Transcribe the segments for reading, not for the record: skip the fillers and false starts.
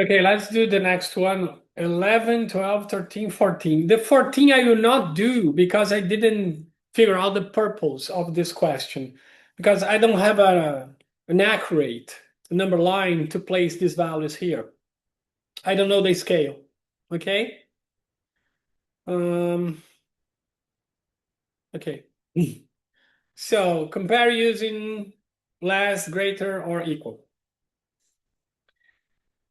Okay, let's do the next one. 11, 12, 13, 14. The 14 I will not do because I didn't figure out the purpose of this question. Because I don't have an accurate number line to place these values here. I don't know the scale. Okay? Okay. So compare using less, greater, or equal.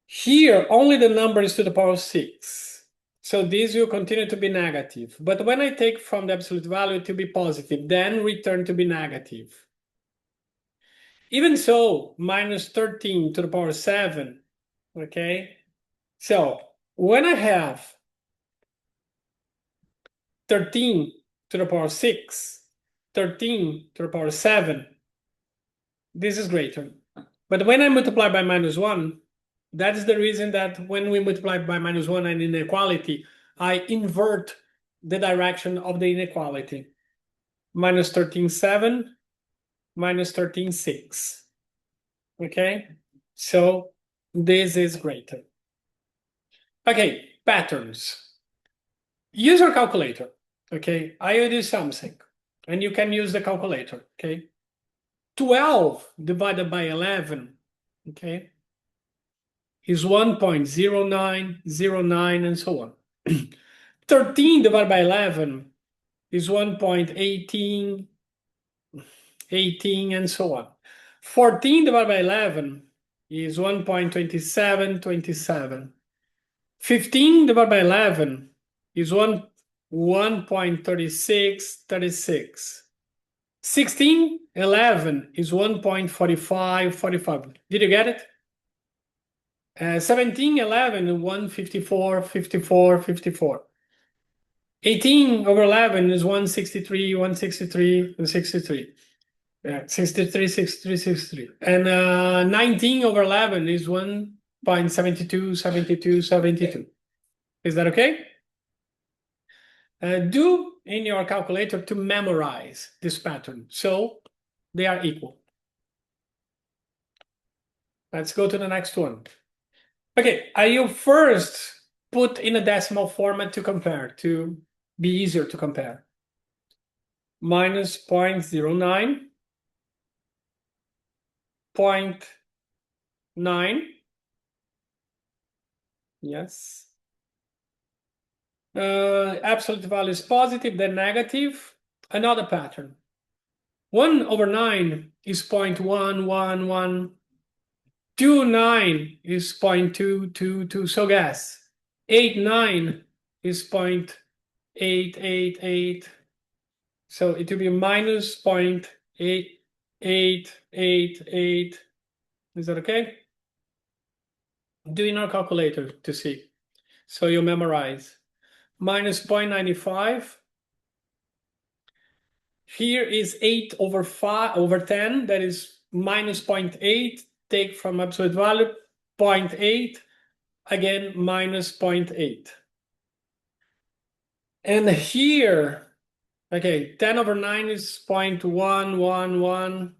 Here, only the number is to the power of 6. So this will continue to be negative. But when I take from the absolute value to be positive, then return to be negative. Even so, minus 13 to the power of 7, okay? So when I have 13 to the power of 6, 13 to the power of 7, this is greater. But when I multiply by minus 1, that is the reason that when we multiply by minus 1 an inequality, I invert the direction of the inequality. Minus 13, 7, minus 13, 6. Okay? So this is greater. Okay, patterns. Use your calculator. Okay, I will do something. And you can use the calculator. Okay? 12 divided by 11. Okay? Is 1.0909 and so on. 13 divided by 11 is 1.18, 18 and so on. 14 divided by 11 is 1.27, 27. 15 divided by 11 is 1.36, 36. 16, 11 is 1.45, 45. Did you get it? 17, 11, 154, 54, 54. 18 over 11 is 163, 163, and 63. Yeah, 63, 63, 63. And 19 over 11 is 1.72, 72, 72. Is that okay? Do in your calculator to memorize this pattern. So they are equal. Let's go to the next one. Okay, I will first put in a decimal format to compare, to be easier to compare. Minus 0.09, 0.9, yes. Absolute value is positive, then negative. Another pattern. 1 over 9 is 0.111. 2.9 is 0.222. So guess. 8.9 is 0.888. So it will be minus 0.8888. Is that okay? Do in our calculator to see. So you memorize. Minus 0.95. Here is 8 over 5 over 10. That is minus 0.8. Take from absolute value 0.8. Again, minus 0.8. And here, okay, 10 over 9 is 0.111.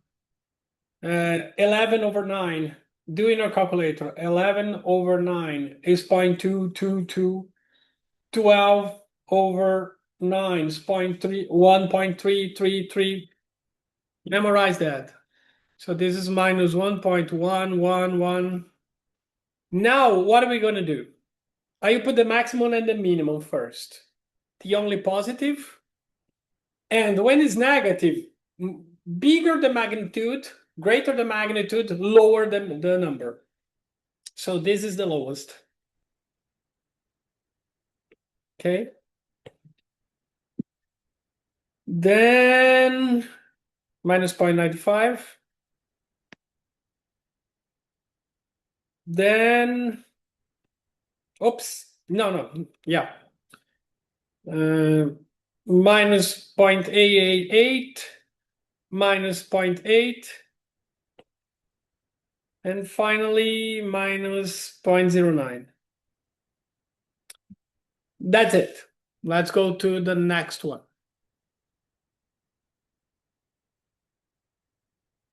11 over 9. Do in our calculator. 11 over 9 is 0.222. 12 over 9 is 1.333. Memorize that. So this is minus 1.111. Now, what are we going to do? I put the maximum and the minimum first. The only positive. And when it's negative, bigger the magnitude, greater the magnitude, lower the number. So this is the lowest. Okay. Then minus 0.95. Then, oops, no, yeah. Minus 0.888, minus 0.8, and finally minus 0.09. That's it. Let's go to the next one.